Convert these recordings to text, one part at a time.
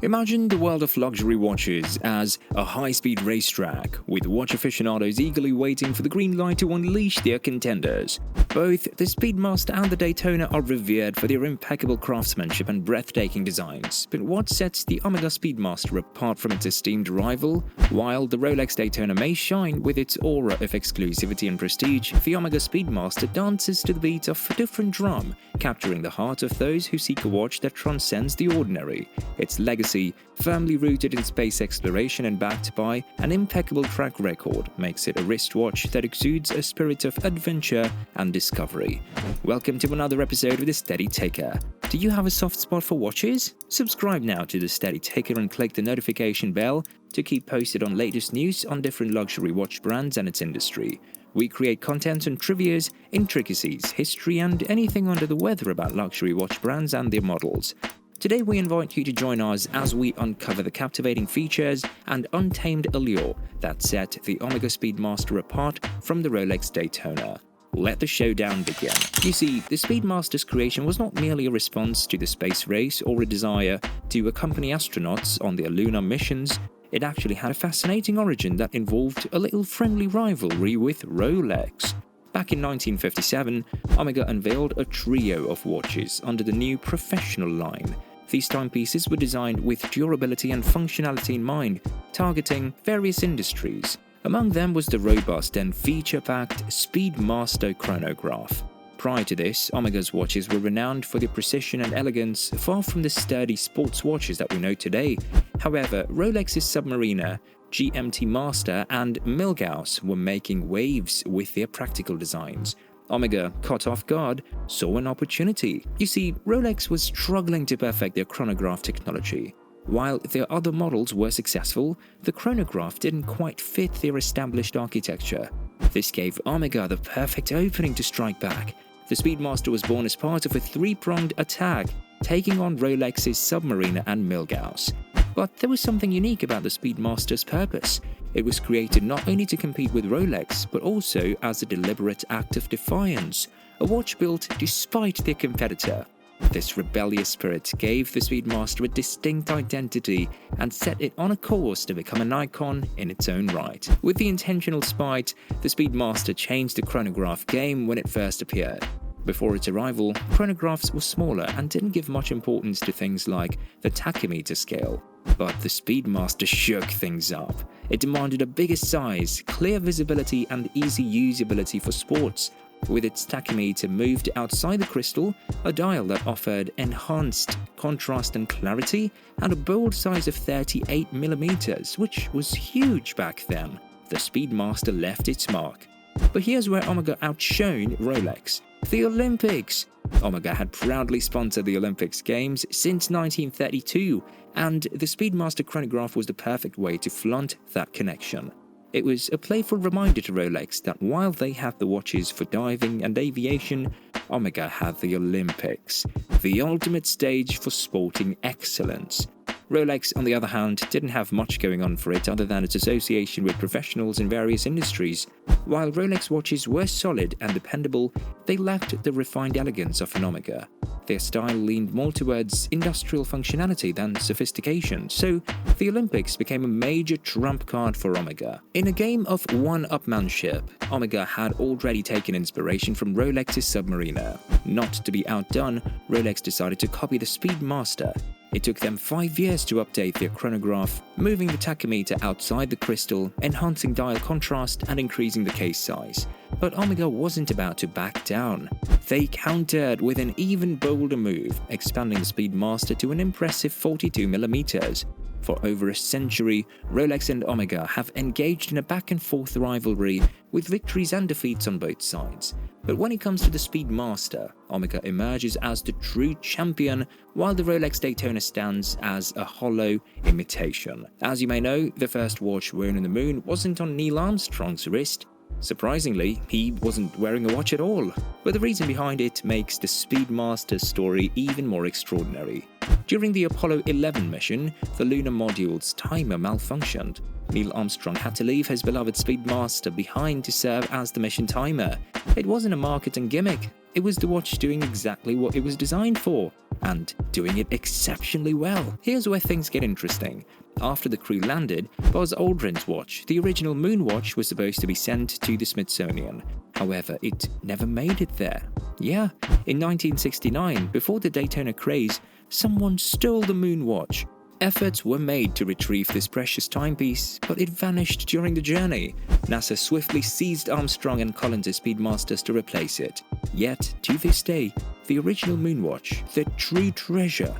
Imagine the world of luxury watches as a high-speed racetrack, with watch aficionados eagerly waiting for the green light to unleash their contenders. Both the Speedmaster and the Daytona are revered for their impeccable craftsmanship and breathtaking designs, but what sets the Omega Speedmaster apart from its esteemed rival? While the Rolex Daytona may shine with its aura of exclusivity and prestige, the Omega Speedmaster dances to the beat of a different drum, capturing the heart of those who seek a watch that transcends the ordinary. Its legacy, firmly rooted in space exploration and backed by an impeccable track record, makes it a wristwatch that exudes a spirit of adventure and discovery. Welcome to another episode of The Steady Taker. Do you have a soft spot for watches? Subscribe now to The Steady Taker and click the notification bell to keep posted on latest news on different luxury watch brands and its industry. We create content on trivias, intricacies, history, and anything under the weather about luxury watch brands and their models. Today we invite you to join us as we uncover the captivating features and untamed allure that set the Omega Speedmaster apart from the Rolex Daytona. Let the showdown begin. You see, the Speedmaster's creation was not merely a response to the space race or a desire to accompany astronauts on their lunar missions. It actually had a fascinating origin that involved a little friendly rivalry with Rolex. Back in 1957, Omega unveiled a trio of watches under the new professional line. These timepieces were designed with durability and functionality in mind, targeting various industries. Among them was the robust and feature-packed Speedmaster chronograph. Prior to this, Omega's watches were renowned for their precision and elegance, far from the sturdy sports watches that we know today. However, Rolex's Submariner, GMT Master, and Milgauss were making waves with their practical designs. Omega, caught off guard, saw an opportunity. You see, Rolex was struggling to perfect their chronograph technology. While their other models were successful, the chronograph didn't quite fit their established architecture. This gave Omega the perfect opening to strike back. The Speedmaster was born as part of a three-pronged attack, taking on Rolex's Submariner and Milgauss. But there was something unique about the Speedmaster's purpose. It was created not only to compete with Rolex, but also as a deliberate act of defiance, a watch built despite their competitor. This rebellious spirit gave the Speedmaster a distinct identity and set it on a course to become an icon in its own right. With the intentional spite, the Speedmaster changed the chronograph game when it first appeared. Before its arrival, chronographs were smaller and didn't give much importance to things like the tachymeter scale. But the Speedmaster shook things up. It demanded a bigger size, clear visibility, and easy usability for sports. With its tachymeter moved outside the crystal, a dial that offered enhanced contrast and clarity, and a bold size of 38mm, which was huge back then, the Speedmaster left its mark. But here's where Omega outshone Rolex. The Olympics! Omega had proudly sponsored the Olympics Games since 1932, and the Speedmaster chronograph was the perfect way to flaunt that connection. It was a playful reminder to Rolex that while they had the watches for diving and aviation, Omega had the Olympics, the ultimate stage for sporting excellence. Rolex, on the other hand, didn't have much going on for it other than its association with professionals in various industries. While Rolex watches were solid and dependable, they lacked the refined elegance of an Omega. Their style leaned more towards industrial functionality than sophistication, so the Olympics became a major trump card for Omega. In a game of one-upmanship, Omega had already taken inspiration from Rolex's Submariner. Not to be outdone, Rolex decided to copy the Speedmaster. It took them 5 years to update their chronograph, moving the tachymeter outside the crystal, enhancing dial contrast, and increasing the case size. But Omega wasn't about to back down. They countered with an even bolder move, expanding the Speedmaster to an impressive 42mm. For over a century, Rolex and Omega have engaged in a back-and-forth rivalry, with victories and defeats on both sides. But when it comes to the Speedmaster, Omega emerges as the true champion, while the Rolex Daytona stands as a hollow imitation. As you may know, the first watch worn on the moon wasn't on Neil Armstrong's wrist. Surprisingly, he wasn't wearing a watch at all. But the reason behind it makes the Speedmaster's story even more extraordinary. During the Apollo 11 mission, the lunar module's timer malfunctioned. Neil Armstrong had to leave his beloved Speedmaster behind to serve as the mission timer. It wasn't a marketing gimmick. It was the watch doing exactly what it was designed for, and doing it exceptionally well. Here's where things get interesting. After the crew landed, Buzz Aldrin's watch, the original moon watch, was supposed to be sent to the Smithsonian. However, it never made it there. Yeah, in 1969, before the Daytona craze, someone stole the moon watch. Efforts were made to retrieve this precious timepiece, but it vanished during the journey. NASA swiftly seized Armstrong and Collins' Speedmasters to replace it. Yet, to this day, the original moonwatch, the true treasure,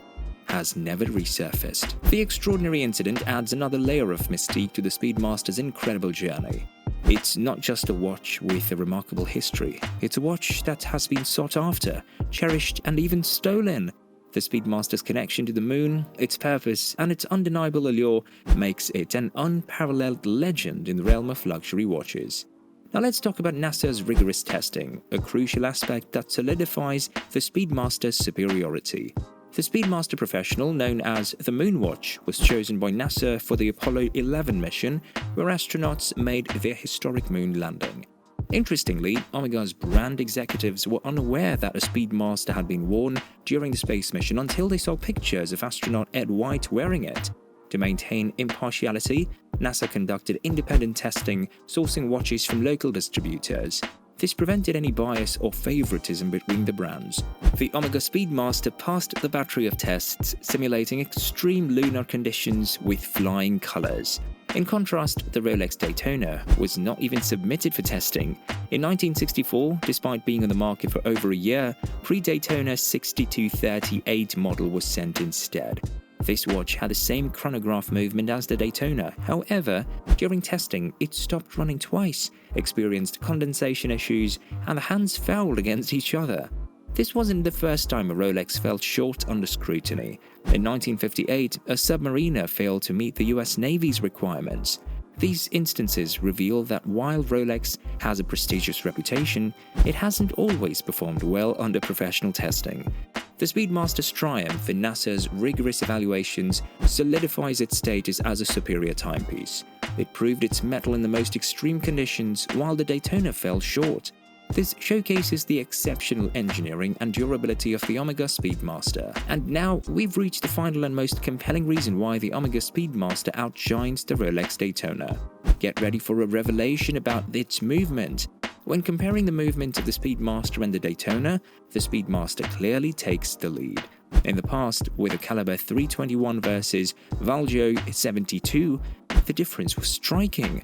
has never resurfaced. The extraordinary incident adds another layer of mystique to the Speedmaster's incredible journey. It's not just a watch with a remarkable history. It's a watch that has been sought after, cherished, and even stolen. The Speedmaster's connection to the moon, its purpose, and its undeniable allure makes it an unparalleled legend in the realm of luxury watches. Now let's talk about NASA's rigorous testing, a crucial aspect that solidifies the Speedmaster's superiority. The Speedmaster Professional, known as the Moonwatch, was chosen by NASA for the Apollo 11 mission, where astronauts made their historic moon landing. Interestingly, Omega's brand executives were unaware that a Speedmaster had been worn during the space mission until they saw pictures of astronaut Ed White wearing it. To maintain impartiality, NASA conducted independent testing, sourcing watches from local distributors. This prevented any bias or favoritism between the brands. The Omega Speedmaster passed the battery of tests, simulating extreme lunar conditions with flying colors. In contrast, the Rolex Daytona was not even submitted for testing. In 1964, despite being on the market for over a year, pre-Daytona 6238 model was sent instead. This watch had the same chronograph movement as the Daytona. However, during testing, it stopped running twice, experienced condensation issues, and the hands fouled against each other. This wasn't the first time a Rolex fell short under scrutiny. In 1958, a submariner failed to meet the US Navy's requirements. These instances reveal that while Rolex has a prestigious reputation, it hasn't always performed well under professional testing. The Speedmaster's triumph in NASA's rigorous evaluations solidifies its status as a superior timepiece. It proved its mettle in the most extreme conditions, while the Daytona fell short. This showcases the exceptional engineering and durability of the Omega Speedmaster. And now we've reached the final and most compelling reason why the Omega Speedmaster outshines the Rolex Daytona. Get ready for a revelation about its movement. When comparing the movement of the Speedmaster and the Daytona, the Speedmaster clearly takes the lead. In the past, with a caliber 321 versus Valjo 72, the difference was striking.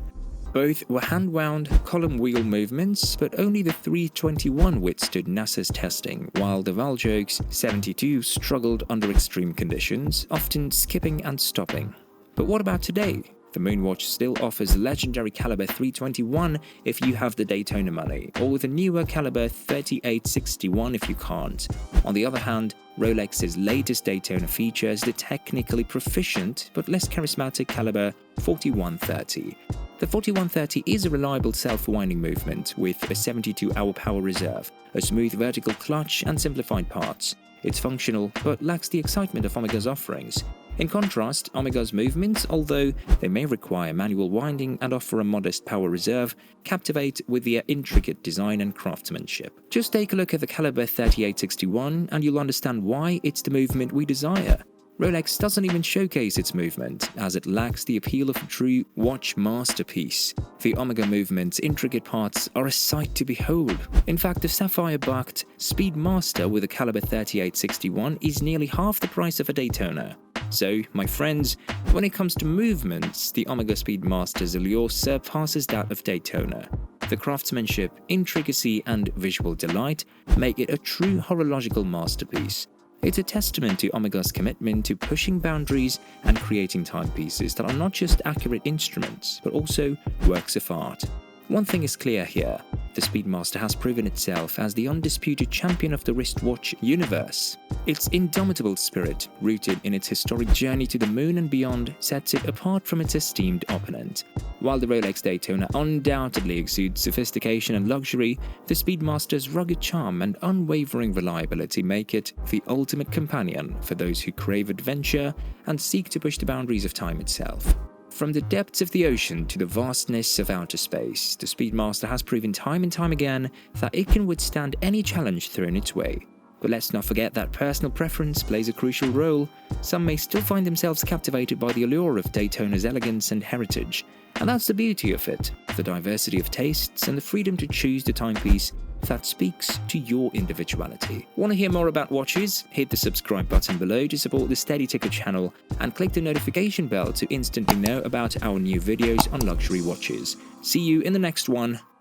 Both were hand-wound column wheel movements, but only the 321 withstood NASA's testing, while the Valjo's 72 struggled under extreme conditions, often skipping and stopping. But what about today? The Moonwatch still offers legendary caliber 321 if you have the Daytona money, or the newer caliber 3861 if you can't. On the other hand, Rolex's latest Daytona features the technically proficient but less charismatic caliber 4130. The 4130 is a reliable self-winding movement with a 72-hour power reserve, a smooth vertical clutch, and simplified parts. It's functional, but lacks the excitement of Omega's offerings. In contrast, Omega's movements, although they may require manual winding and offer a modest power reserve, captivate with their intricate design and craftsmanship. Just take a look at the caliber 3861 and you'll understand why it's the movement we desire. Rolex doesn't even showcase its movement, as it lacks the appeal of a true watch masterpiece. The Omega movement's intricate parts are a sight to behold. In fact, the sapphire-backed Speedmaster with a caliber 3861 is nearly half the price of a Daytona. So, my friends, when it comes to movements, the Omega Speedmaster's allure surpasses that of Daytona. The craftsmanship, intricacy, and visual delight make it a true horological masterpiece. It's a testament to Omega's commitment to pushing boundaries and creating timepieces that are not just accurate instruments, but also works of art. One thing is clear here, the Speedmaster has proven itself as the undisputed champion of the wristwatch universe. Its indomitable spirit, rooted in its historic journey to the moon and beyond, sets it apart from its esteemed opponent. While the Rolex Daytona undoubtedly exudes sophistication and luxury, the Speedmaster's rugged charm and unwavering reliability make it the ultimate companion for those who crave adventure and seek to push the boundaries of time itself. From the depths of the ocean to the vastness of outer space, the Speedmaster has proven time and time again that it can withstand any challenge thrown its way. But let's not forget that personal preference plays a crucial role. Some may still find themselves captivated by the allure of Daytona's elegance and heritage, and that's the beauty of it, the diversity of tastes and the freedom to choose the timepiece that speaks to your individuality. Want to hear more about watches? Hit the subscribe button below to support the Steady Ticker channel and click the notification bell to instantly know about our new videos on luxury watches. See you in the next one.